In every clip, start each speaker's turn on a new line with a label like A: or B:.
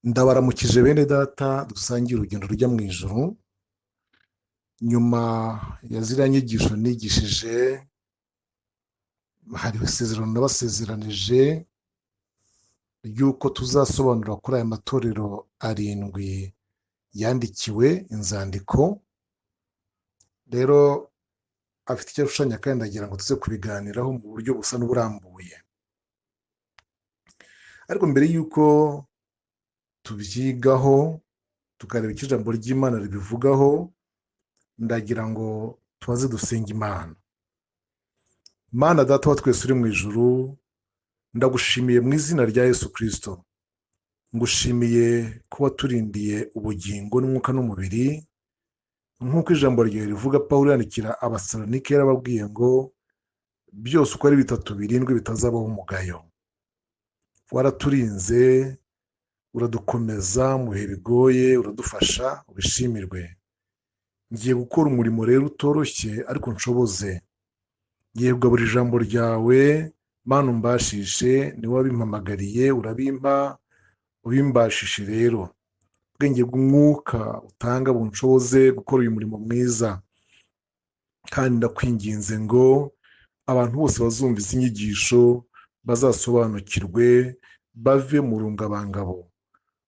A: Ndabaramukije bene data dusangiye urugendo rujya mu ijuru. Nyuma ya ziriya nyigisho nigishije, hari isezerano nabasezeranije ry'uko tuzasobanura kuri aya matorero arindwi yandikiwe inzandiko. Rero afite icyo ashushanya kandi ndagira ngo tuze kubiganiraho mu buryo busa n'uburambuye. Ariko mbere y'uko tubyigaho tukareba icyo ijambo ry'Imana ribivugaho, ndagira ngo tubaze dusenga Imana. Mana Data wa twese uri mu ijuru, ndagushimiye mu izina rya Yesu Kristo. Ngushimiye kuba turindiye ubugingo n'umwuka n'umubiri, nk'uko ijambo ryawe rivuga. Pawulo yandikira Abasalonike yarababwiye ngo byose uko ari 3 birindwi bitazabaho umugayo. Waraturinze, uradukomeza mu bihe bigoye, uradufasha, ubishimirwe. Ngiye gukora umurimo rero utoroshye ariko nshoboze. Ngiye kugabura ijambo ryawe, Mana umbashishe, niwe wabimpamagariye, urabimpa, ubimbashishe rero. Ubwenge bw'umwuka utanga bunshoboze gukora uyu murimo mwiza. Kandi ndakwinginze ngo abantu bose bazumva izi nyigisho bazasobanukirwe, bave mu rungabangabo.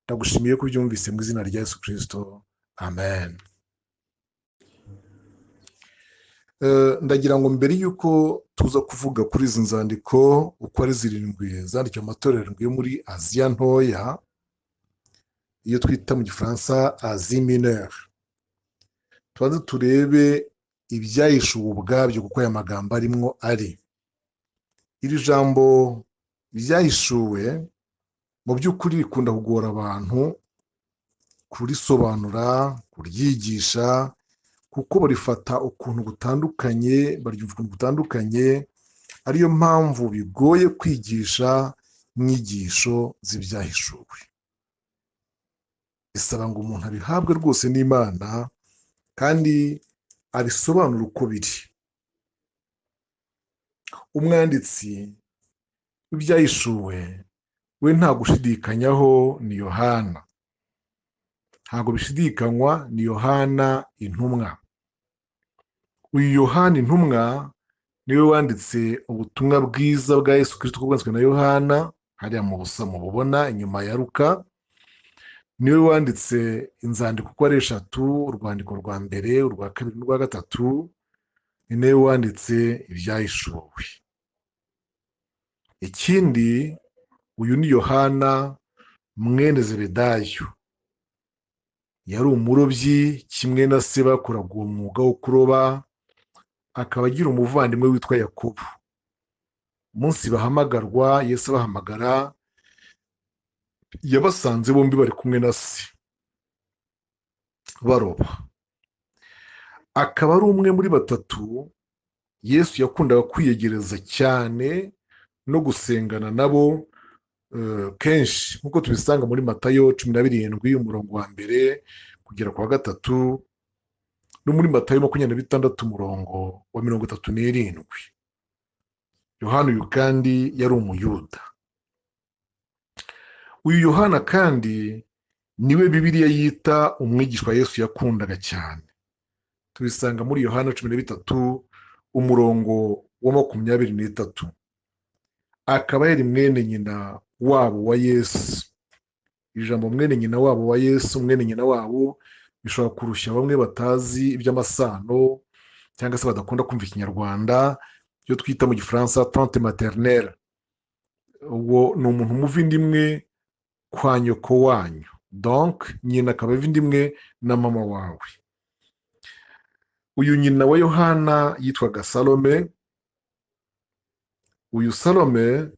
A: Ndagushimiye ko ubyumvise mu izina rya Yesu Kristo, amen. Ndagira ngo mbere y'uko tuza kuvuga kuri izi nzandiko uko ari 7 zandikiwe amatorero yo muri Aziya ntoya, iyo twita mu gifaransa Asie mineure, tubanze turebe ibyahishuwe ubwabyo kuko aya magambo arimwo ari. Iri jambo ryahishuwe mu by'ukuri rikunda kugora abantu kurisobanura, kuryigisha, kuko barifata ukuntu gutandukanye, baryumva ukuntu gutandukanye. Ariyo mpamvu bigoye kwigisha inyigisho z'ibyahishuwe. Bisaba ngo umuntu abihabwe rwose n'Imana kandi abisobanura uko biri. Umwanditsi w'ibyahishuwe we nta gushidikanyaho ni Yohana. Ntabwo bishidikanywa, ni Yohana intumwa. Uyu Yohana intumwa niwe wanditse ubutumwa bwiza bwa Yesu Kristo bwanditswe na Yohana, hariya mu busa mububona inyuma ya Luka. Niwe wanditse inzandiko uko ari 3, urwandiko rwa mbere, urwa kabiri n'urwa gatatu. Ni nawe wanditse ibyahishuwe. Ikindi, uyu ni Yohana mwene Zebedayo. Yari umurobyi kimwe na se, bakoraga uwo mwuga wo kuroba. Akaba agira umuvandimwe witwa Yakobo. Umunsi bahamagarwa, Yesu abahamagara, yabasanze bombi bari kumwe na se baroba. Akaba ari umwe muri 3 Yesu yakundaga kwiyegereza cyane no gusengana nabo kenshi, nk'uko tubisanga muri Matayo 17 umurongo wa 1 kugera ku wa 3, no muri Matayo 26 umurongo wa 37. Yohana uyu kandi yari umuyuda. Uyu Yohana kandi niwe Bibiliya yita umwigishwa Yesu yakundaga cyane. Tubisanga muri Yohana 13 umurongo wa 23. Akaba yari mwene nyina wabo wa Yesu. Ijambo mwene nyina wabo wa Yesu, mwene nyina wabo, bishobora kurushya bamwe batazi iby'amasano cyangwa se badakunda kumva Ikinyarwanda, byo twita mu gifaransa tante maternelle. Uwo ni umuntu umuvindimwe kwa nyoko wanyu, donc nyina akaba avindimwe na mama wawe. Uyu nyina wa Yohana yitwaga Salome. Uyu Salome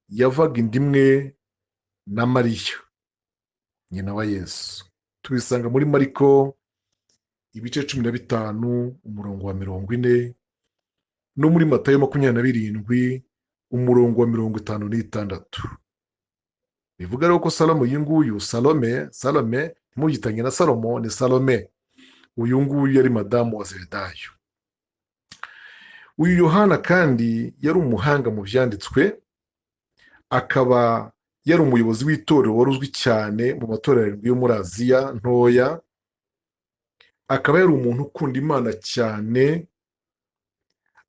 A: yavaga indimwe na Mariya nyina wa Yesu. Tubisanga muri Mariko ibice 15 umurongo wa 40, no muri Matayo 27 umurongo wa 56. Bivuga rero ko Salomo uyu nguyu, Salome ntimugitanye na Salomo, ni Salome. Uyu nguyu yari madamu wa Zebedayo. Uyu Yohana kandi yari umuhanga mu byanditswe, akaba yari umuyobozi w'itorero wari uzwi cyane mu matorero arindwi yo muri Aziya ntoya. Akaba yari umuntu ukunda Imana cyane,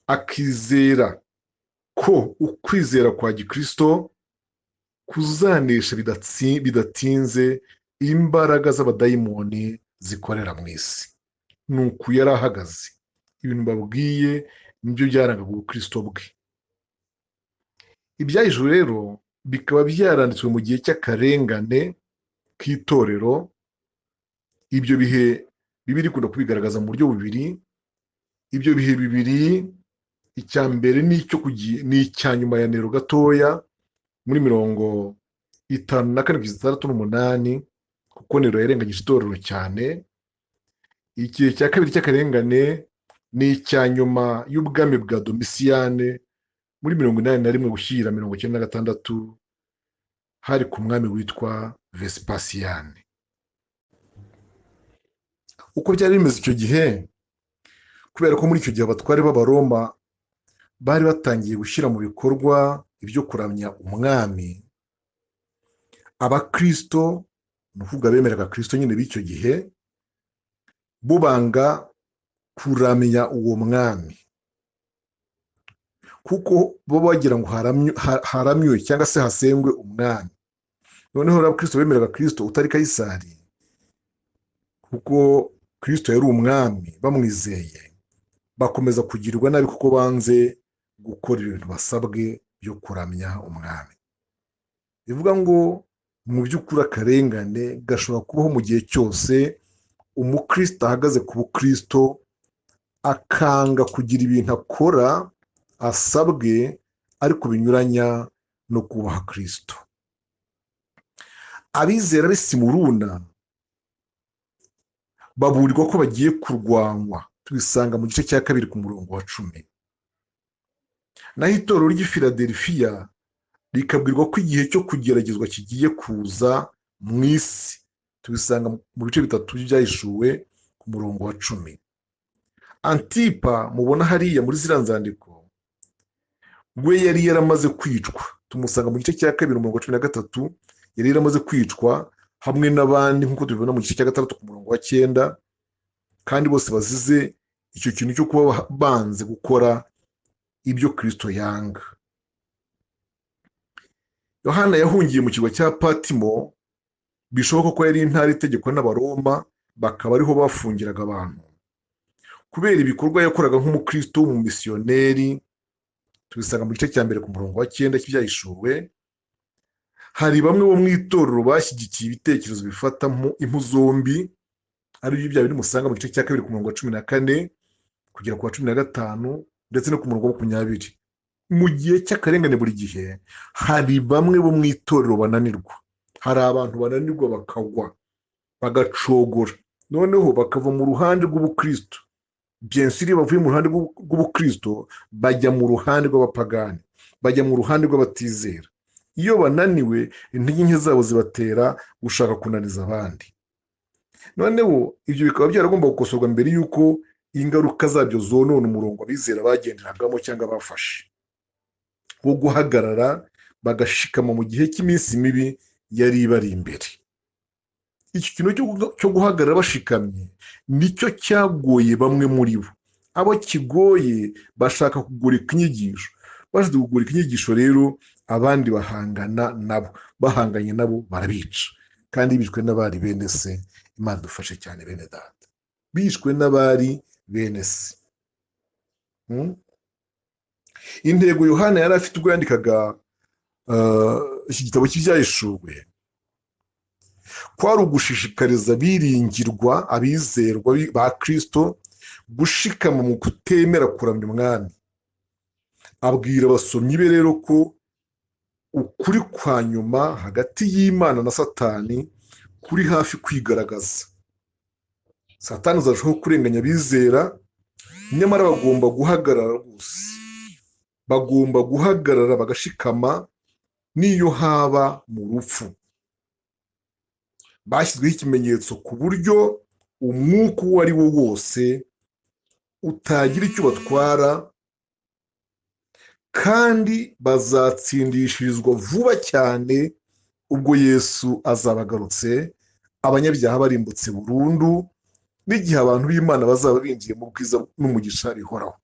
A: akizera ko ukwizera kwa gikristo kuzanesha bidatinze imbaraga z'abadayimoni zikorera mu isi. Nuko yari ahagaze. Ibintu mbabwiye nibyo byarangaga ubukristo bwe. Ibyahishwe rero bikaba byaranditswe mu gihe cy'akarengane k'itorero. Ibyo bihe Bibiliya ikunda kubigaragaza mu buryo bubiri. Ibyo bihe bibiri, icya mbere ni icya nyuma ya Nero gatoya muri 54-68, kuko Nero yarenganyije itorero cyane. Igihe cya kabiri cy'akarengane ni icya nyuma y'ubwami bwa Domisiyane muri 81 gushyira 96, hari ku mwami witwa Vesipasiyani. Uko byari bimeze icyo gihe, kubera ko muri icyo gihe abatware b'Abaroma bari batangiye gushyira mu bikorwa ibyo kuramya umwami, abakristo, ni ukuvuga abemeraga Kristo nyine b'icyo gihe, bo banga kuramya uwo mwami, kuko bo bagira ngo haramywe cyangwa se hasengwe umwami. Noneho abakristo bemeraga Kristo utari Kayisari, kuko Kristo yari umwami, bamwizeye, bakomeza kugirirwa nabi kuko banze gukora ibintu basabwe byo kuramya umwami. Bivuga ngo mu by'ukuri akarengane gashobora kubaho mu gihe cyose umukristo ahagaze ku bukristo, akanga kugira ibintu akora asabwe ariko binyuranya no kubaha Kristo. Abizera b'i Simuruna baburirwa ko bagiye kurwanywa. Tubisanga mu gice cya 2 ku murongo wa 10. Naho itorero ry'i Filadelifiya rikabwirwa ko igihe cyo kugeragezwa kigiye kuza mu isi. Tubisanga mu bice 3 by'Ibyahishuwe ku murongo wa 10. Antipa mubona hariya muri ziriya nzandiko, we yari yaramaze kwicwa. Tumusanga mu gice cya 2 umurongo wa 13, yari yaramaze kwicwa hamwe n'abandi nk'uko tubibona mu gice cya 6 ku murongo wa 9, kandi bose bazize icyo kintu cyo kuba banze gukora ibyo Kristo yanga. Yohana yahungiye mu kirwa cya Patimo, bishoboka ko yari intara itegekwa n'Abaroma, bakaba ariho bafungiraga abantu kubera ibikorwa yakoraga nk'umukristo w'umumisiyoneri. Tubisanga mu gice cya 1 ku murongo wa 9 cy'Ibyahishuwe. Hari bamwe bo mu itorero bashyigikiye ibitekerezo bifata impu zombi, ari byo bya bindi musanga mu gice cya 2 ku murongo wa 14 kugera ku wa 15 ndetse no ku murongo wa 20. Mu gihe cy'akarengane buri gihe hari bamwe bo mu itorero bananirwa. Hari abantu bananirwa bakagwa, bagacogora, noneho bakava mu ruhande rw'ubukristo. Byensiri bavuye mu ruhande rw'ubukristo bajya mu ruhande rw'abapagani, bajya mu ruhande rw'abatizera. Iyo bananiwe, intege nke zabo zibatera gushaka kunaniza abandi. Noneho ibyo bikaba byaragomba gukosorwa mbere y'uko ingaruka zabyo zonona umurongo abizera bagenderagamo cyangwa bafashe wo guhagarara bagashikama mu gihe cy'iminsi mibi yari ibari imbere. Iki kintu cyo guhagarara bashikamye nicyo cyagoye bamwe muri bo. Abo kigoye bashaka kugurika inyigisho. Bashatse kugurika inyigisho rero, abandi bahanganye nabo barabica, kandi bishwe n'abari bene se. Imana dufashe cyane bene data, bishwe n'abari bene se. Intego Yohana yari afite ubwo yandikaga iki gitabo cy'Ibyahishuwe kwari ugushishikariza abiringirwa, abizerwa ba Kristo gushikama mu kutemera kuramya umwami. Abwira abasomyi be rero ko ukuri kwa nyuma hagati y'Imana na Satani kuri hafi kwigaragaza. Satani azarushaho kurenganya abizera, nyamara bagomba guhagarara rwose, bagomba guhagarara bagashikama n'iyo haba mu rupfu. Bashyizweho ikimenyetso ku buryo umwuka uwo ari wo wose utagira icyo batwara, kandi bazatsindishirizwa vuba cyane ubwo Yesu azaba agarutse, abanyabyaha barimbutse burundu, n'igihe abantu b'Imana bazaba binjiye mu bwiza n'umugisha bihoraho.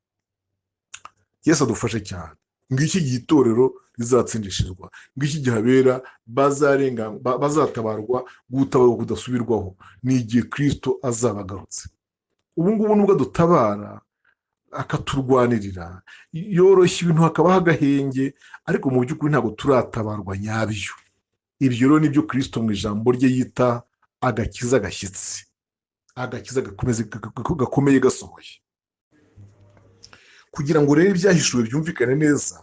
A: Yesu adufashe cyane. Ngiki igihe itorero rizatsindishirizwa, ngiki igihe abera bazatabarwa gutabarwa kudasubirwaho, ni igihe Kristo azaba agarutse. Ubu ngubu nubwo dutabara akaturwanirira, yoroshya ibintu hakabaho agahenge, ariko mu by'ukuri ntabwo turatabarwa nyabyo. Ibyo rero nibyo Kristo mu ijambo rye yita agakiza gashyitsi, agakiza gakomeye gasohoye. Kugira ngo rero ibyahishuwe byumvikane neza,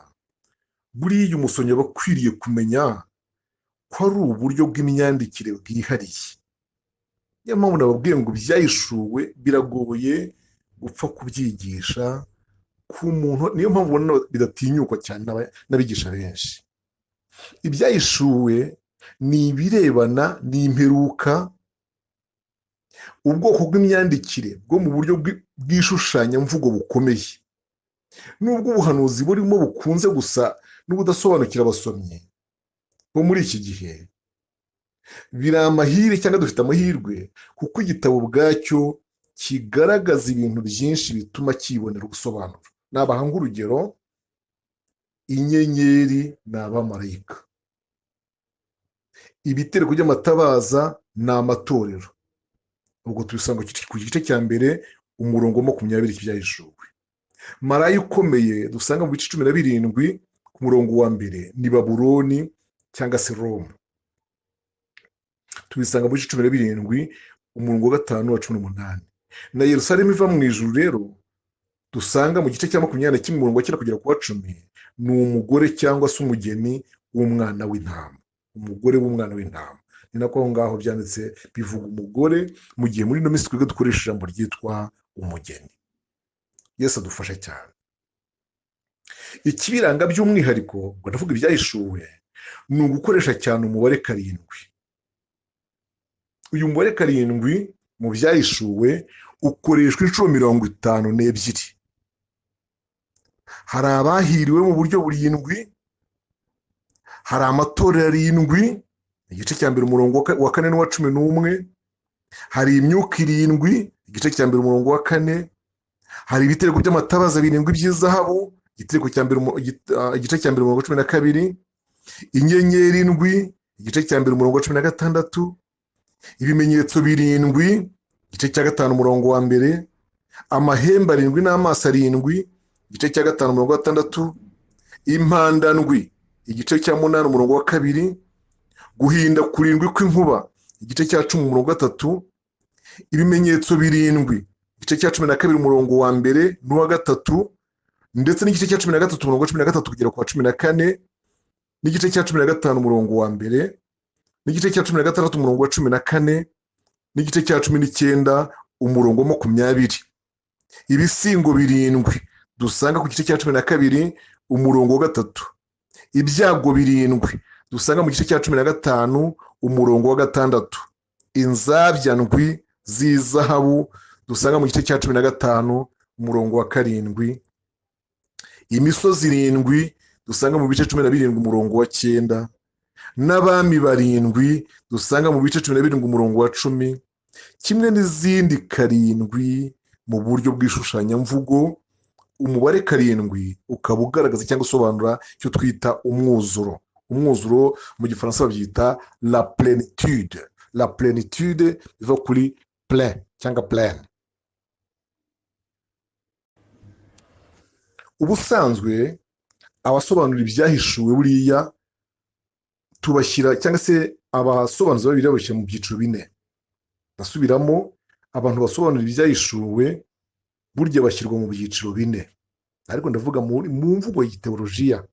A: buriya umusomyi aba akwiriye kumenya ko ari uburyo bw'imyandikire bwihariye. Niyo mpamvu nababwiye ngo ibyahishuwe biragoye gupfa kubyigisha ku muntu, niyo mpamvu ubona bidatinyukwa cyane n'abigisha benshi. Ibyahishuwe ni ibirebana n'imperuka, ubwoko bw'imyandikire bwo mu buryo bw'ishushanyamvugo bukomeye, nubwo ubuhanuzi burimo bukunze gusa n'ubudasobanukira abasomyi bo muri iki gihe. Biri amahire cyangwa dufite amahirwe kuko igitabo ubwacyo kigaragaza ibintu byinshi bituma kibonera ubusobanuro. Nabaha nk'urugero, inyenyeri ni abamarayika, ibitereko by'amatabaza ni amatorero. Ubwo tubisanga ku gice cya mbere umurongo wa 20 cy'ibyahishuwe. Marayika ukomeye dusanga mu bice 17 ku murongo wa mbere ni Babuloni cyangwa se Roma. Tubisanga mu bice 17 umurongo wa 5 wa 18. Na Yerusalemu iva mu ijuru rero dusanga mu gice cya 21 umurongo wa 9 kugera ku wa 10 ni umugore cyangwa se umugeni w'umwana w'intama, umugore w'umwana w'intama. Ni nako aho ngaho byanditse bivuga umugore, mu gihe muri ino minsi twebwe dukoresha ijambo ryitwa umugeni. Yesu adufasha cyane. Ikibiranga by'umwihariko, ngo ndavuga ibyahishuwe, ni ugukoresha cyane umubare 7. Uyu mubare 7 mu byahishuwe ukoreshwa inshuro 52. Hari abahiriwe mu buryo 7, hari amatorero 7, igice cya mbere umurongo wa 4 n'uwa 11, hari imyuka 7, igice cya mbere umurongo wa 4, hari ibitereko by'amatabaza 7 by'izahabu, igitereko cya mbere igice cya mbere umurongo wa 12, inyenyeri 7, igice cya mbere umurongo wa 16, ibimenyetso 7, igice cya 5 umurongo wa mbere, amahembe 7 n'amaso 7, igice cya 5 umurongo wa 6, impanda 7, igice cya 8 umurongo wa 2, guhinda 7 kw'inkuba, igice cya 10 umurongo wa 3, ibimenyetso 7, igice cya 12 umurongo wa mbere n'uwa 3, ndetse n'igice cya 13 umurongo wa 13 kugera ku wa 14, n'igice cya 15 umurongo wa mbere, n'igice cya 16 umurongo wa 14, n'igice cya 19 umurongo wa 20. Ibisingo 7 dusanga ku gice cya 12 umurongo wa 3, ibyago 7 dusanga mu gice cya 15 umurongo wa 6, inzabya 7 z'izahabu dusanga mu gice cya 15 umurongo wa 7, imisozi 7 dusanga mu bice 12 umurongo wa 9, n'abami 7 dusanga mu bice 12 umurongo wa 10, kimwe n'izindi 7 mu buryo bw'ishushanyamvugo. Umubare 7 ukaba ugaragaza cyangwa usobanura icyo twita umwuzuro. Umwuzuro mu gifaransa babyita la plénitude. La plénitude biva kuri plein cyangwa plein. Ubusanzwe abasobanura ibyahishuwe buriya tubashyira cyangwa se abasobanuzi babiri babashyira mu byiciro 4. Basubiramo, abantu basobanura ibyahishuwe burya bashyirwa mu byiciro 4, ariko ndavuga mu mvugo ya teolojiya.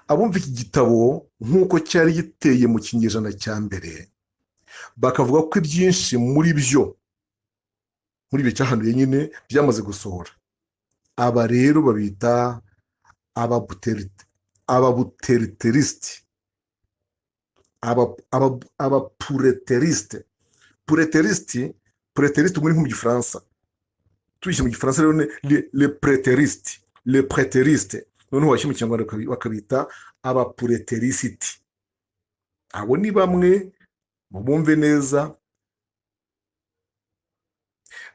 A: Abumva iki gitabo nk'uko cyari giteye mu kinyejana cya mbere bakavuga ko ibyinshi muri byo cyahanuye nyine byamaze gusohora. Aba rero babita ababuteriterisite, abapureterisite. Pureterisite muri mu gifaransa, tubishye mu gifaransa rero le preterisite, le preterisite, noneho washyira mu kinyarwanda bakabita abapureterisiti. abo ni bamwe mu bumve neza,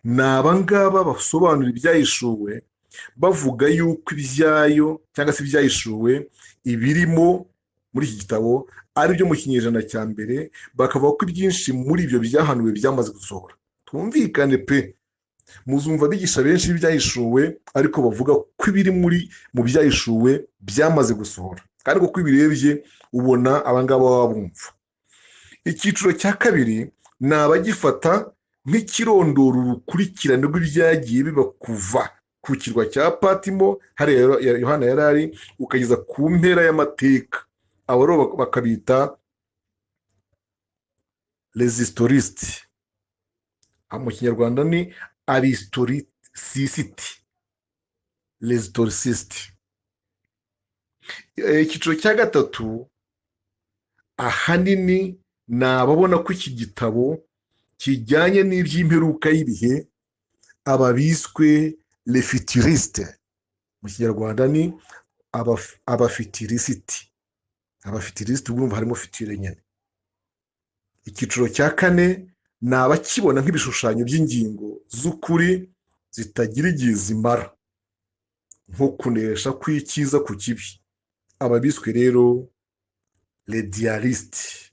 A: ni abangaba basobanura ibyahishuwe bavuga yuko ibyayo cyangwa se ibyahishuwe ibirimo muri iki gitabo ari byo mu kinyejana cya mbere, bakavuga ko ibyinshi muri ibyo byahanuwe byamaze gusohora. Twumvikane pe, muzumva abigisha benshi b'ibyahishuwe ariko bavuga ko ibiri mu byahishuwe byamaze gusohora, kandi kuko ibirebye ubona abangaba baba bumva. Icyiciro cya kabiri ni abagifata nk'ikirondoro urukurikirane rw'ibyagiye biba kuva ku kirwa cya Patimo hariya Yohana yari ari ukageza ku mpera y'amateka. Abo rero bakabita les historistes, mu kinyarwanda ni aristoriciste, les historistes. Icyiciro cya gatatu ahanini ni ababona ko iki gitabo kijyanye n'iby'imperuka y'ibihe, aba biswe les futuristes, mu kinyarwanda ni abafitirisiti. Abafitirisiti urumva harimo fitire nyine. Icyiciro cya kane ni abakibona nk'ibishushanyo by'ingingo z'ukuri zitagira igihe zimara, nko kunesha kw'icyiza ku kibi. Aba biswe rero les diaristes,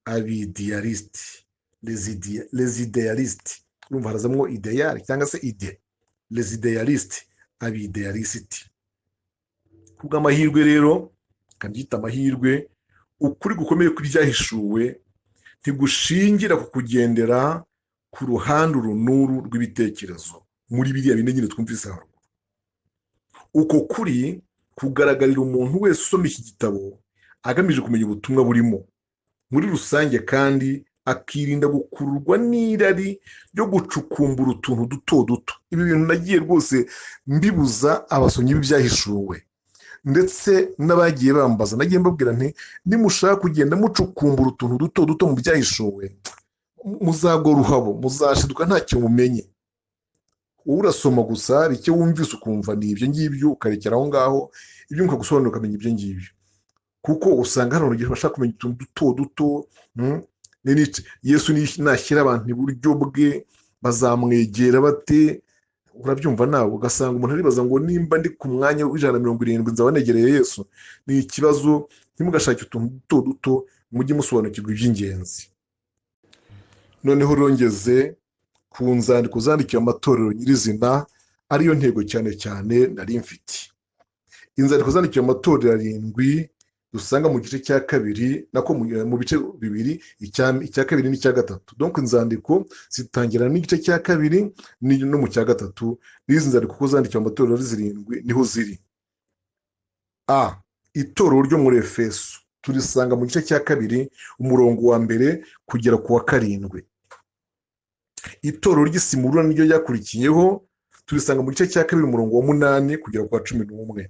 A: abidiaristes, les idéalistes. Urumva harazamo idéal cyangwa se idée. Les idéalistes, abidealistes. Kubw'amahirwe rero, kabyita amahirwe, ukuri gukomeye kw'ibyahishuwe ntigushingira ku kugendera ku ruhande uru n'uru rw'ibitekerezo muri biriya bine nyine twumvise haruguru. Uko kuri kugaragarira umuntu wese usoma iki gitabo agamije kumenya ubutumwa burimo muri rusange, kandi akirinda gukururwa n'irari ryo gucukumbura utuntu duto duto. Ibi bintu nagiye rwose mbibuza abasomyi b'ibyahishuwe ndetse n'abagiye bambaza, nagiye mbabwira nti nimushaka kugenda mucukumbura utuntu duto duto mu byahishuwe muzagwa ruhabo, muzashiduka ntacyo mumenye. Wowe urasoma gusa bike wumvise ukumva ni ibyo ngibyo ukarekera aho ngaho, ibyo ukagusobanura ukamenya ibyo ngibyo, kuko usanga hari urugero bashaka kumenya utuntu duto duto. Yesu nashyira abantu iburyo bwe bazamwegera bate? Urabyumva nawe, ugasanga umuntu aribaza ngo nimba ndi ku mwanya w'170 nzaba negereye Yesu. Ni ikibazo. Ntimugashake utuntu duto duto, mujye musobanukirwa iby'ingenzi. Noneho rongeze ku nzandiko zandikiwe amatorero nyirizina, ariyo ntego cyane cyane nari mfite. Inzandiko zandikiwe amatorero arindwi dusanga mu gice cya kabiri, nako mu bice bibiri, icya kabiri n'icya gatatu. Donc inzandiko zitangira n'igice cya kabiri no mu cya gatatu. N'izi nzandiko ko zandikiwe amatorero ari zirindwi niho ziri. Itorero ryo muri Efeso turisanga mu gice cya kabiri umurongo wa mbere kugera ku wa 7. Itorero ry'Isimuruna niryo ryakurikiyeho, turisanga mu gice cya kabiri umurongo wa 8 kugera ku wa 11.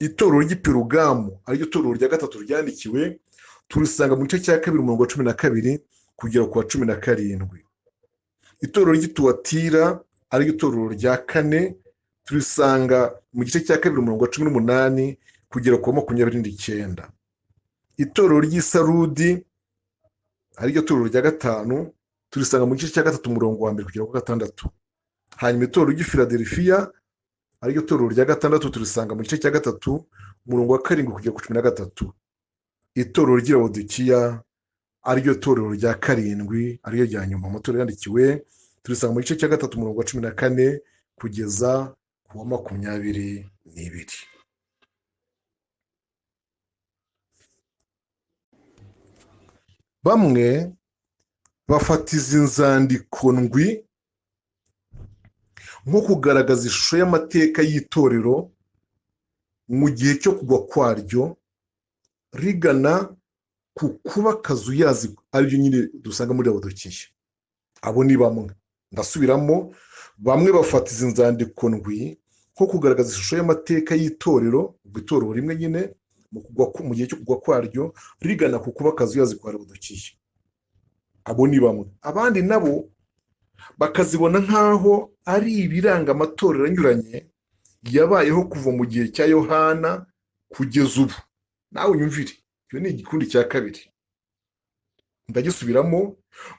A: Itorero ry'Iperugamu ariryo torero rya gatatu ryandikiwe, turisanga mu gice cya kabiri umurongo wa 12 kugera ku wa 17. Itorero ry'Ituwatira ariryo torero rya 4, turisanga mu gice cya kabiri umurongo wa 18 kugera ku wa 29. Itorero ry'Isarudi ariryo torero rya 5, turisanga mu gice cya gatatu umurongo wa 1 kugera ku wa 6. Hanyuma itorero ry'Ifiladelifiya ariryo torero rya 6, turisanga mu gice cya gatatu umurongo wa 7 kugera ku 13. Itorero ry'Ilawodikiya ariryo torero rya 7, ariryo rya nyuma mu matorero yandikiwe, turisanga mu gice cya gatatu umurongo wa 14 kugeza ku wa 22. Bamwe bafata izi nzandiko ndwi nko kugaragaza ishusho y'amateka y'itorero mu gihe cyo kugwa kwaryo, rigana ku kuba akazuyazi, aribyo nyine dusanga muri Laodikiya. Abo ni bamwe. Ndasubiramo, bamwe bafata izi nzandiko ndwi nko kugaragaza ishusho y'amateka y'itorero, itorero rimwe nyine mu gihe cyo kugwa kwaryo, rigana ku kuba akazuyazi kwa Laodikiya. Abo ni bamwe. Abandi nabo bakazibona nk'aho ari ibiranga amatorero anyuranye yabayeho kuva mu gihe cya Yohana kugeza ubu. Nawe unyumvire, icyo ni igikundi cya kabiri. Ndagisubiramo.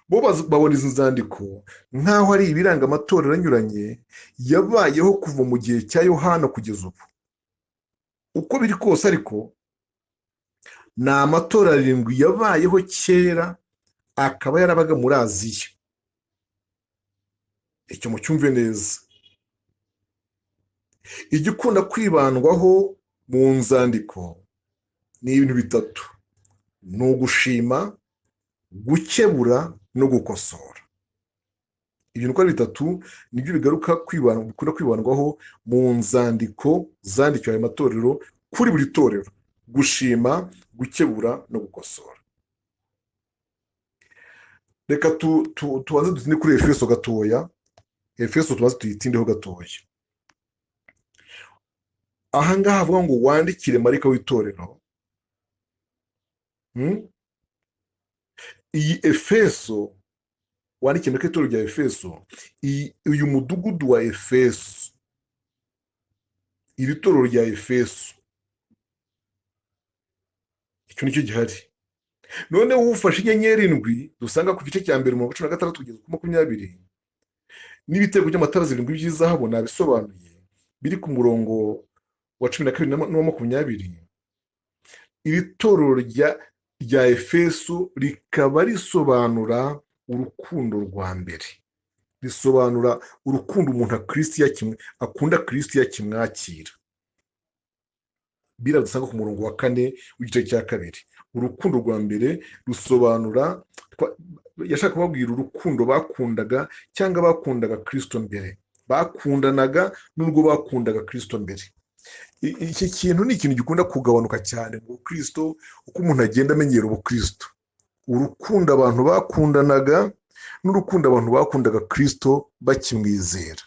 A: Bo babona izi nzandiko nk'aho ari ibiranga amatorero anyuranye yabayeho kuva mu gihe cya Yohana kugeza ubu. Uko biri kose ariko ni amatorero arindwi yabayeho kera, akaba yarabaga muri Aziya. Icyo mucyumve neza. Igikunda kwibandwaho mu nzandiko ni ibintu bitatu: ni ugushima, gukebura no gukosora. Ibintu uko ari bitatu nibyo bikunda kwibandwaho mu nzandiko zandikiwe ayo matorero kuri buri torero: gushima, gukebura no gukosora. Reka tubanze dutinde kuri Efeso gatoya. Efeso tubanze tuyitindeho gatoya. Aha ngaha havuga ngo wandikire marayika w'itorero. Iyi Efeso, wandikire marayika w'itorero rya Efeso, uyu mudugudu wa Efeso, iri torero rya Efeso, icyo nicyo gihari. Noneho ufashe inyenyeri indwi dusanga ku gice cya mbere mu 16 kugeza ku 20, n'ibitego by'amatara 7 by'izahabu nabisobanuye biri ku murongo wa 12 na 20. Iri torero rya Efeso rikaba risobanura urukundo rwa mbere, risobanura urukundo umuntu akunda Kristo yakimwakira. Biradusanga ku murongo wa 4 w'igice cya kabiri. Urukundo rwa mbere rusobanura, yashaka kubabwira urukundo bakundaga cyangwa bakundaga Kristo mbere, bakundanaga n'ubwo bakundaga Kristo mbere. Iki kintu ni ikintu gikunda kugabanuka cyane mu Kristo, uko umuntu agenda amenyera ubukristo. Urukundo abantu bakundanaga n'urukundo abantu bakundaga Kristo bakimwizera,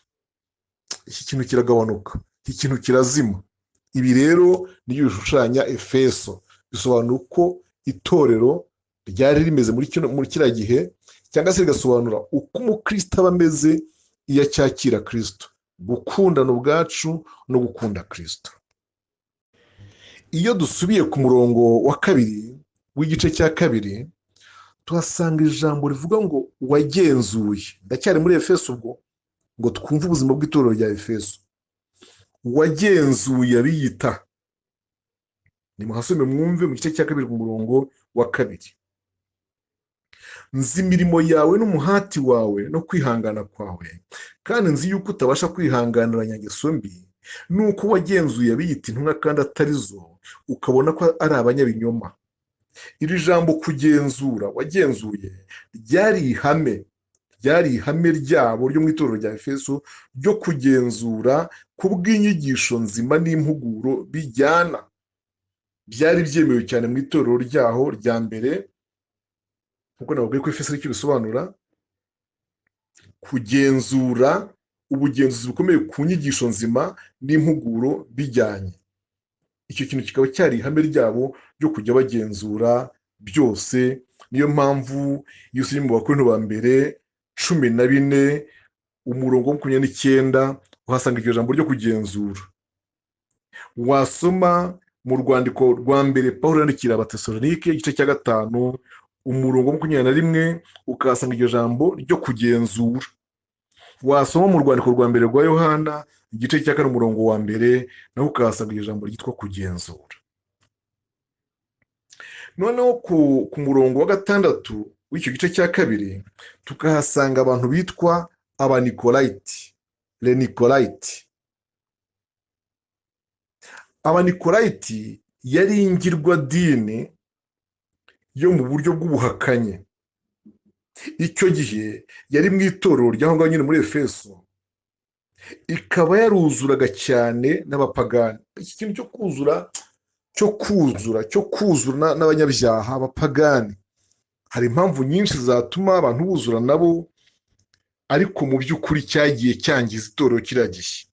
A: iki kintu kiragabanuka, iki kintu kirazima. Ibi rero niyo bishushanya Efeso, bisobanura uko itorero ryari rimeze muri kiriya gihe, cyangwa se rigasobanura uko umukristo aba ameze iyo acyakira Kristo: gukundana ubwacu no gukunda Kristo. Iyo dusubiye ku murongo wa 2 w'igice cya kabiri, tuhasanga ijambo rivuga ngo wagenzuye. Ndacyari muri Efeso ubwo, ngo twumve ubuzima bw'itorero rya Efeso. Wagenzuye abiyita. Nimuhasome mwumve mu gice cya kabiri ku murongo wa 2. Nzi imirimo yawe n'umuhati wawe no kwihangana kwawe, kandi nzi yuko utabasha kwihanganira nyangeso mbi, nuko wagenzuye abiyita intumwa kandi atari zo, ukabona ko ari abanyabinyoma. Iri jambo kugenzura, wagenzuye, ryari ihame ryabo ryo mu itorero rya Efeso ryo kugenzura ku bw'inyigisho nzima n'impuguro bijyana. Byari byemewe cyane mu itorero ryaho rya mbere, kuko nababwiye ko Efeso aricyo bisobanura. Kugenzura, ubugenzuzi bukomeye ku nyigisho nzima n'impuguro bijyanye. Icyo kintu kikaba cyari ihame ryabo ryo kujya bagenzura byose. Niyo mpamvu iyo usomye mu Bakorinto ba mbere 14 umurongo wa 29 uhasanga iryo jambo ryo kugenzura. Wasoma mu rwandiko rwa mbere Pawulo yandikira Abatesalonike igice cya 5 umurongo wa 21 ukahasanga iryo jambo ryo kugenzura. Wasoma mu rwandiko rwa mbere rwa Yohana igice cya 4 umurongo wa 1 naho ukahasanga iryo jambo ryitwa kugenzura. Noneho ku murongo wa 6 w'icyo gice cya 2 tukahasanga abantu bitwa Abanikolayiti, Lenikolayiti. Abanikolayiti yari ingirwadini yo mu buryo bw'ubuhakanyi. Icyo gihe yari mu itorero ry'aho ngaho nyine muri Efeso, ikaba yaruzuraga cyane n'abapagani. Iki kintu cyo kuzura n'abanyabyaha, abapagani, hari impamvu nyinshi zatuma abantu buzura nabo, ariko mu by'ukuri cyagiye cyangiza itorero kiriya gihe.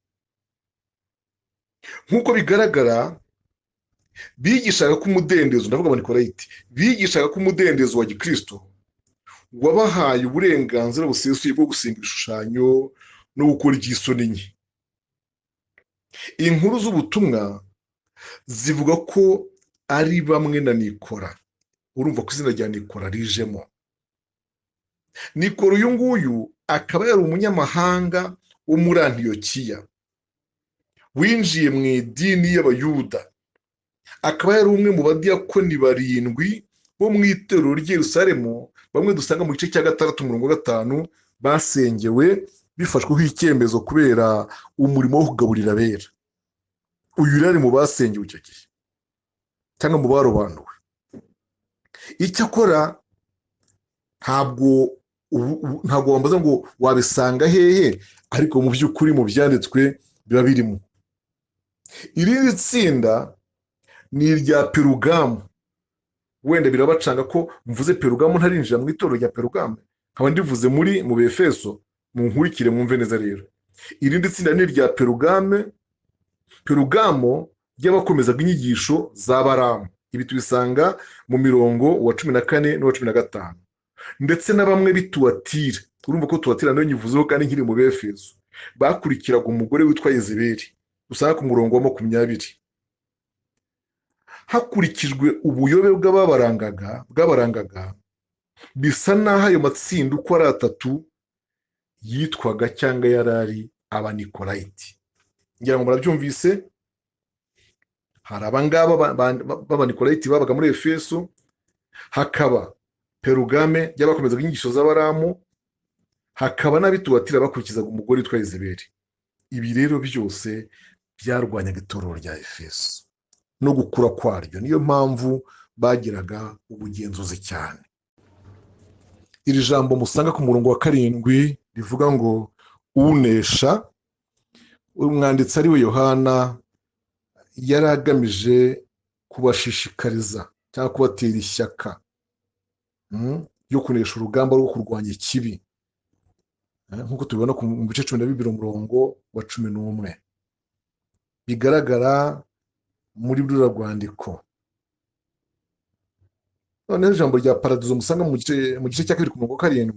A: Nk'uko bigaragara, bigishaga ko umudendezo, ndavuga Abanikolayiti, bigishaga ko umudendezo wa Gikristo wabahaye uburenganzira busesuye bwo gusenga ibishushanyo no gukora iby'isoni nke. Inkuru z'ubutumwa zivuga ko ari bamwe na Nikora. Urumva ko izina rya Nikora rijemo. Nikora uyu nguyu akaba yari umunyamahanga wo muri Antiyokiya winjiye mu idini y'Abayuda. Akaba yari umwe mu badiyakoni 7 bo mu itorero ry'i Yerusalemu, bamwe dusanga mu gice cya 6:5 basengewe bifashweho icyemezo kubera umurimo wo kugaburira abera. Uyu rero mu basengewe icyo gihe cyangwa mu barobanuwe. Icyakora ntabwo wambaza ngo wabisanga hehe, ariko mu by'ukuri mu byanditswe biba birimo. Irindi tsinda ni irya Perugamu. Wenda birabacanga ko mvuze Perugamu ntarinjira mu itorero rya Perugamu, nkaba ndivuze muri mu Befeso, mu nkurikire mwumve neza rero. Irindi tsinda ni irya Perugamo ry'abakomezaga inyigisho za Baramu. Ibi tubisanga mu mirongo wa 14 n'uwa 15. Ndetse na bamwe b'Ituwatira. Urumva ko Tuwatira nayo nyivuzeho kandi nkiri mu Befeso, bakurikiraga umugore witwa Yezebeli, usanga ku murongo wa 20. Hakurikijwe ubuyobe bw'abarangaga, bisa n'aho ayo matsinda uko ari 3 yitwaga cyangwa yarari Abanikolayiti. Ngira ngo murabyumvise, hari abangaba b'Abanikolayiti babaga muri Efeso, hakaba Perugame y'abakomezaga inyigisho za Baramu, hakaba n'ab'Ituwatira bakurikizaga umugore witwa Yezebeli. Ibi rero byose byarwanyaga itorero rya Efeso no gukura kwaryo. Niyo mpamvu bagiraga ubugenzuzi cyane. Iri jambo musanga ku murongo wa 7 rivuga ngo unesha, umwanditsi ari we Yohana yari agamije kubashishikariza cyangwa kubatera ishyaka yo kunesha urugamba rwo kurwanya ikibi, nk'uko tubibona mu bice 12 umurongo wa 11 bigaragara muri ruriya rwandiko. Noneho ijambo rya paradizo musanga mu gice cya 2 ku murongo wa 7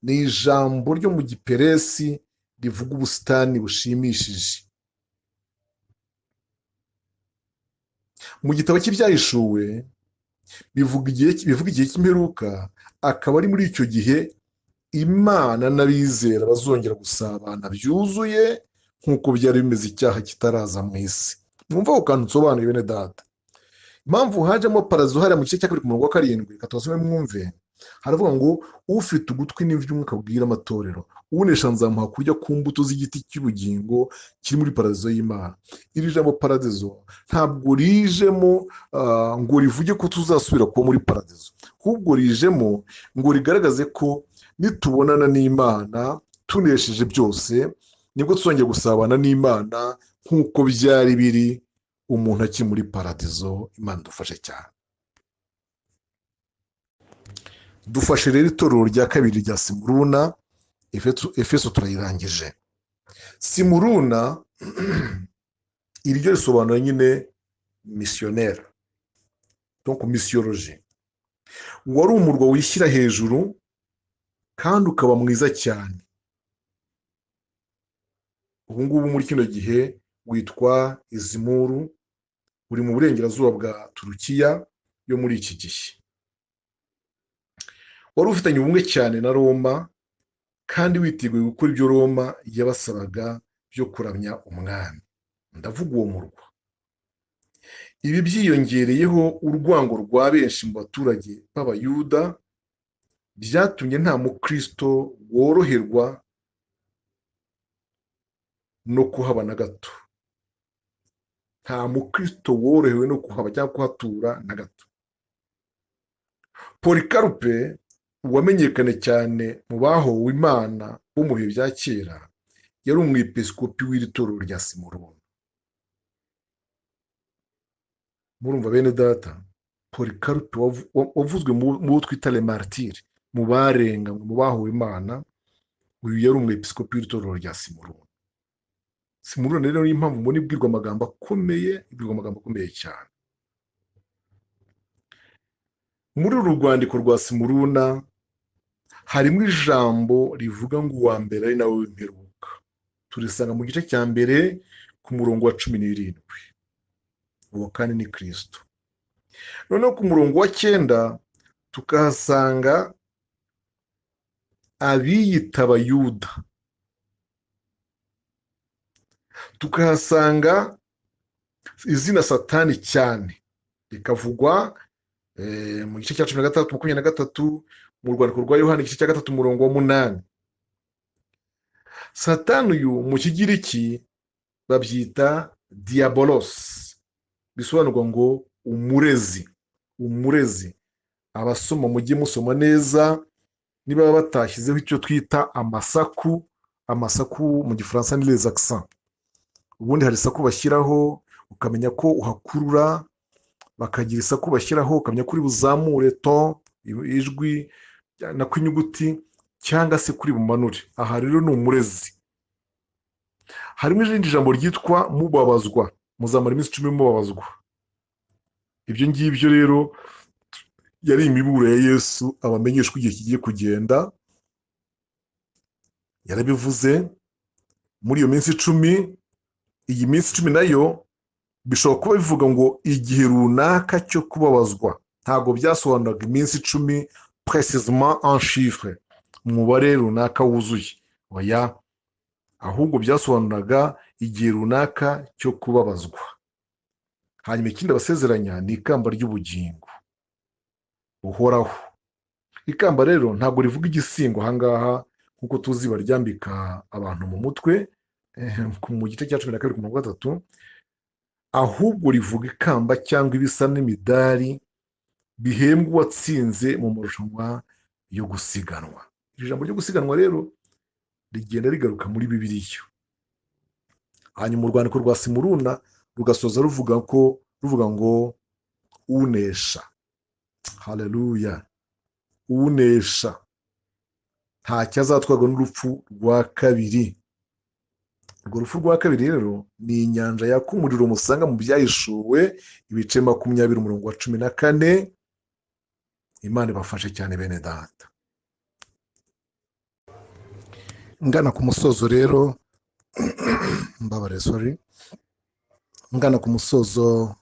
A: ni ijambo ryo mu Giperesi rivuga ubusitani bushimishije. Mu gitabo cy'Ibyahishuwe bivuga igihe cy'imperuka, akaba ari muri icyo gihe Imana n'abizera bazongera gusabana byuzuye nk'uko byari bimeze icyaha kitaraza mu isi. Mwumva ko kantu nsobanuye bene data. Impamvu hajemo paradizo hariya mu gice cya 2 ku murongo wa 7, katosome mwumve, haravuga ngo ufite ugutwi n'imvi umwuka abwira amatorero, unesha nzamuha kurya ku mbuto z'igiti cy'ubugingo kiri muri paradizo y'Imana. Iri jambo paradizo ntabwo rijemo ngo rivuge ko tuzasubira kuba muri paradizo, ahubwo rijemo ngo rigaragaze ko nitubonana n'Imana tunesheje byose, nibwo tuzongera gusabana n'Imana nk'uko byari biri umuntu akiri muri paradizo. Imana dufashe cyane. Dufashe rero itorero rya 2 rya Simuruna. Efeso turayirangije. Simuruna iryo risobanura nyine missionnaire, donc missiologie. Wari umurwa wishyira hejuru kandi ukaba mwiza cyane. Ubu ngubu muri kino gihe witwa Izmuru, uri mu burengerazuba bwa Turukiya yo muri iki gihe. Wari ufitanye ubumwe cyane na Roma kandi witeguye gukora ibyo Roma yabasabaga byo kuramya umwami. Ndavuga uwo murwa. Ibi byiyongereyeho urwango rwa benshi mu baturage b'Abayuda, byatumye nta mukristo woroherwa no kuhaba na gato. Nta mukristo worohewe no kuhaba cyangwa kuhatura na gato. Polikarupe wamenyekane cyane mu bahowe Imana bo mu bihe bya kera, yari umwepiskopi w'iri torero rya Simuruna. Murumva bene data, Polikarupe wavuzwe mu bo twita les martyrs, mu barenga mu bahowe Imana, uyu yari umwepiskopi w'iri torero rya Simuruna. Simuruna rero ni impamvu mbona ibwirwa amagambo akomeye cyane. Muri uru rwandiko rwa Simuruna harimo ijambo rivuga ngo uwa mbere ari nawe w'imperuka. Turisanga mu gice cya 1 ku murongo wa 17. Uwo kandi ni Kristo. noneho ku murongo wa 9 tukahasanga abiyita abayuda, tukahasanga izina satani cyane rikavugwa mu gice cya 13:23 mu rwandiko rwa Yohana igice cya 3 umurongo wa 8. Satani uyu mu kigiriki babyita diabolos, bisobanurwa ngo umurezi. Umurezi, abasoma mujye musoma neza, niba batashyizeho icyo twita amasaku. Amasaku mu gifaransa ni les accents. Ubundi hari isaku bashyiraho ukamenya ko uhakurura, bakagira isaku bashyiraho ukamenya ko uri buzamure ton, ijwi na kw'inyuguti, cyangwa se kuri bumanure. Aha rero ni umurezi. Harimo irindi jambo ryitwa mubabazwa, muzamara iminsi 10 mubabazwa. Ibyo ngibyo rero yari imiburo ya Yesu abamenyeshwa igihe kigiye kugenda. Yarabivuze muri iyo minsi 10. Iyi minsi 10 nayo bishobora kuba bivuga ngo igihe runaka cyo kubabazwa. Ntabwo byasobanuraga iminsi 10 précisément en chiffre, umubare runaka wuzuye, oya, ahubwo byasobanuraga igihe runaka cyo kubabazwa. Hanyuma ikindi basezeranya ni ikamba ry'ubugingo buhoraho. Ikamba rero ntabwo rivuga igisingo ahangaha nkuko tuzi baryambika abantu mu mutwe mu gice cya 12:3, ahubwo rivuga ikamba cyangwa ibisa n'imidari bihembwa uwatsinze mu marushanwa yo gusiganwa. Iri jambo ryo gusiganwa rero rigenda rigaruka muri Bibiliya. Hanyuma urwandiko rwa Simuruna rugasoza ruvuga ngo unesha. Haleluya! Unesha ntacyo azatwarwa n'urupfu rwa kabiri. Urwo rupfu rwa kabiri rero ni inyanja yaka umuriro musanga mu Byahishuwe ibice 20 umurongo wa 14. Imana ibafashe cyane bene data. Ngana ku musozo rero ngana ku musozo,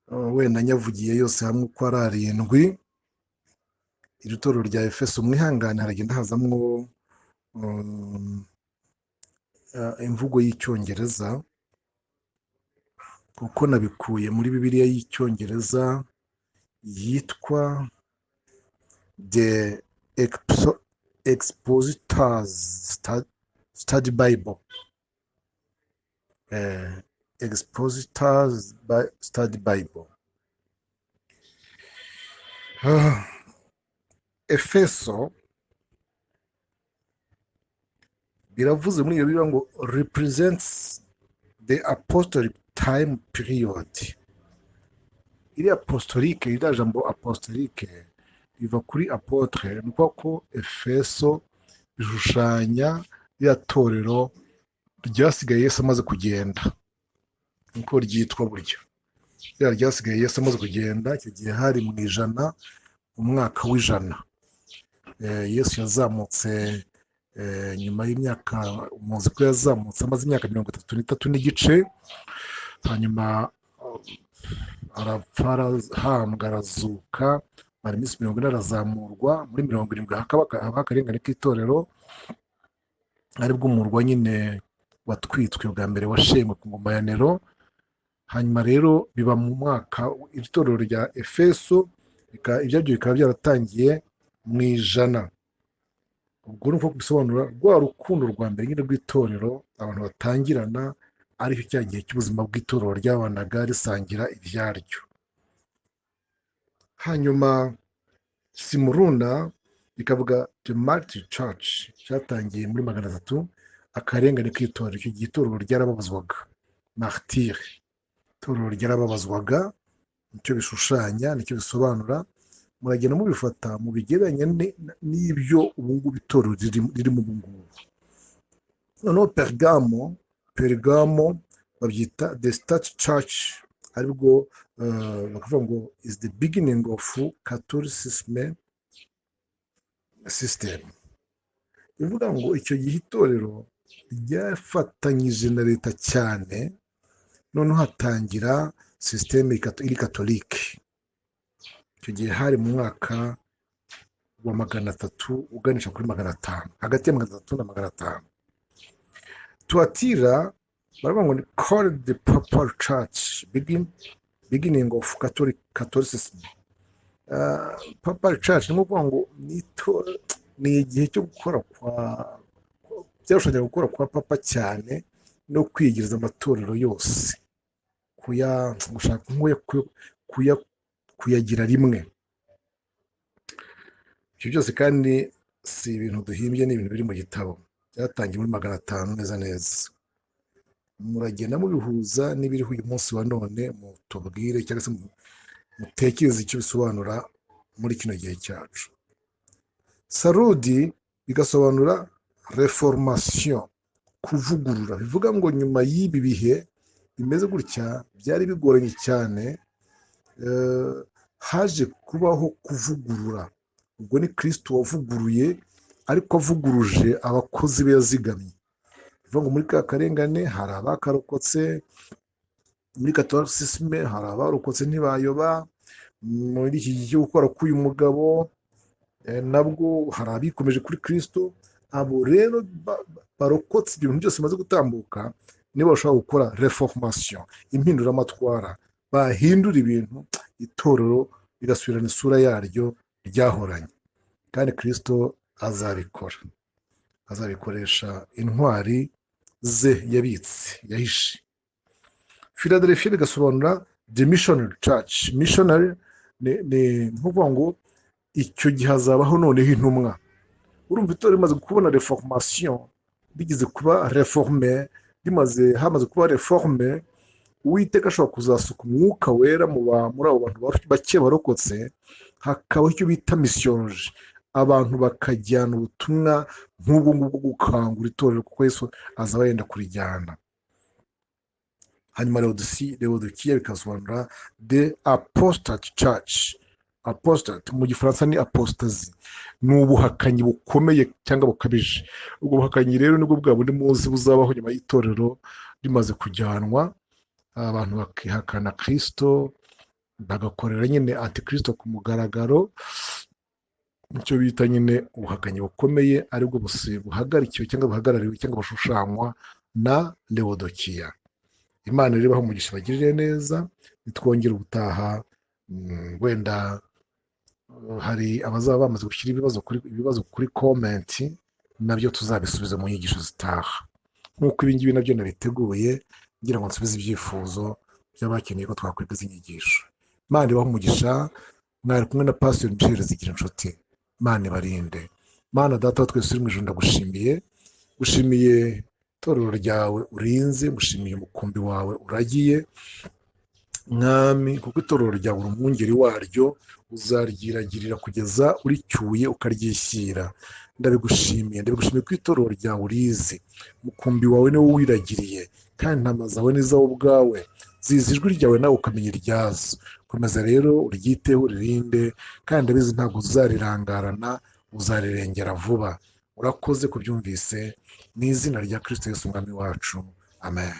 A: wenda nyavugiye yose hamwe uko ari arindwi. Iri torero rya Efeso mwihangane haragenda hazamwo imvugo y'icyongereza, kuko nabikuye muri Bibiliya y'icyongereza yitwa The Expositors Study Bible. Expositors Study Bible. Efeso biravuze muri iyo Bibiliya ngo represents the apostolic time period. Iri apostolique, iri jambo apostolique riva kuri apotre, nuko ko Efeso bishushanya ya torero ryasigaye Yesu amaze kugenda, nuko ryitwa buryo. Ryasigaye Yesu amaze kugenda, icyo gihe hari mu ijana, umwaka w'ijana. Yesu yazamutse nyuma y'imyaka, umuzi ko yazamutse amaze imyaka 33 n'igice, hanyuma arapfa, arahambwa, arazuka, mara iminsi 40 arazamurwa. Muri 70 hakaba akarengane k'itorero, aribwo umurwa nyine watwitswe bwa mbere washemwe ku ngoma ya Nero. Hanyuma rero biba mu mwaka, iri torero rya Efeso ibyo bikaba byaratangiye mu ijana. Ubwo nuko bisobanura rwa rukundo rwa mbere nyine rw'itorero abantu batangirana, ariko cya gihe cy'ubuzima bw'itorero ryabanaga risangira ibyaryo. Hanyuma Simuruna bikavuga the Martyr Church, cyatangiye muri 300, akarengane k'itorero. Icyo gihe itorero ryarababazwaga, martyr, itorero ryarababazwaga. Nicyo bishushanya, nicyo bisobanura. Muragenda mubifata mu bigeranye n'ibyo ubungubu itorero ririmo ubungubu. Noneho Pergamo babyita the Start Church, aribwo bakavuga ngo is the beginning of Catholicism system. Bivuga ngo icyo gihe itorero ryafatanyije na leta cyane, noneho hatangira systeme iri katolike. icyo gihe hari mu mwaka wa 300 uganisha kuri 500, hagati ya 300 na 500. Tuatira baravuga ngo ni called the papal church beginning of Catholicism. Papal church ni ukuvuga ngo ni igihe cyo gukora byarushanyaga gukora kwa papa cyane no kwiyegereza amatorero yose, gushaka kuyagira rimwe. Ibyo byose kandi si ibintu duhimbye, ni ibintu biri mu gitabo, byatangiye muri 500 neza neza. Muragenda mubihuza n'ibiriho uyu munsi wa none, mutubwire cyangwa se mutekereze icyo bisobanura muri kino gihe cyacu. Sarudi bigasobanura reformation, kuvugurura. Bivuga ngo nyuma y'ibi bihe bimeze gutya byari bigoranye cyane, haje kubaho kuvugurura. Ubwo ni Kristo wavuguruye, ariko avuguruje abakozi be yazigamye. Bivuga ngo muri ka karengane hari abakarokotse, muri Catholicisme hari abarokotse ntibayoba, muri iki gihe cyo gukora k'uyu mugabo nabwo hari abikomeje kuri Kristo. Abo rero barokotse ibintu byose bimaze gutambuka, nibo bashobora gukora reformation, impinduramatwara, bahindura ibintu, itorero rigasubirana isura yaryo ryahoranye. Kandi Kristo azabikora, azabikoresha intwari ze yabitse, yahishe. Philadelphia bigasobanura the missionary church. Missionary ni nkuvuga ngo icyo gihe hazabaho noneho intumwa. Urumva itorero rimaze kubona reformation, bigize kuba reforme, hamaze kuba reforme, Uwiteka ashobora kuzasuka umwuka wera muri abo bantu bake barokotse, hakabaho icyo bita missionnaire. Abantu bakajyana ubutumwa nk'ubwo ngubwo gukangura itorero, kuko Yesu azaba yenda kurijyana. Hanyuma Laodikiya bikasobanura the apostate church. Apostate mu gifaransa ni apostasy, ni ubuhakanyi bukomeye cyangwa bukabije. Ubwo buhakanyi rero nibwo bwa bundi munsi buzabaho nyuma y'itorero rimaze kujyanwa, abantu bakihakana Kristo, bagakorera nyine antikristo ku mugaragaro. Icyo bita nyine ubuhakanyi bukomeye, aribwo buhagarikiwe cyangwa buhagarariwe cyangwa bushushanywa na Laodikiya. Imana rero ibahe umugisha, bagirire neza. Nitwongera ubutaha, wenda hari abazaba bamaze gushyira ibibazo kuri comment, nabyo tuzabisubiza mu nyigisho zitaha. Nk'uko ibi ngibi nabyo nabiteguye ngira ngo nsubize ibyifuzo by'abakeneye ko twakwiga izi nyigisho. Imana ibahe umugisha. Mwari kumwe na Pastor Michel Zigira Inshuti. Imana ibarinde. Mana Data wa twese uri mu ijuru, ndagushimiye. Gushimiye itorero ryawe urinze, gushimiye umukumbi wawe uragiye Mwami, kuko itorero ryawe uri umwungeri waryo, uzaryiragirira kugeza uricyuye ukaryishyira. Ndabigushimiye ko itorero ryawe urizi, umukumbi wawe niwo wiragiriye, kandi intama zawe n'izawe ubwawe zizi ijwi ryawe, nawe ukamenya iryazo. Komeza rero uryiteho, uririnde, kandi abizi ntabwo uzarirangarana, uzarirengera vuba. Urakoze kubyumvise, mu izina rya Kristo Yesu umwami wacu, amen.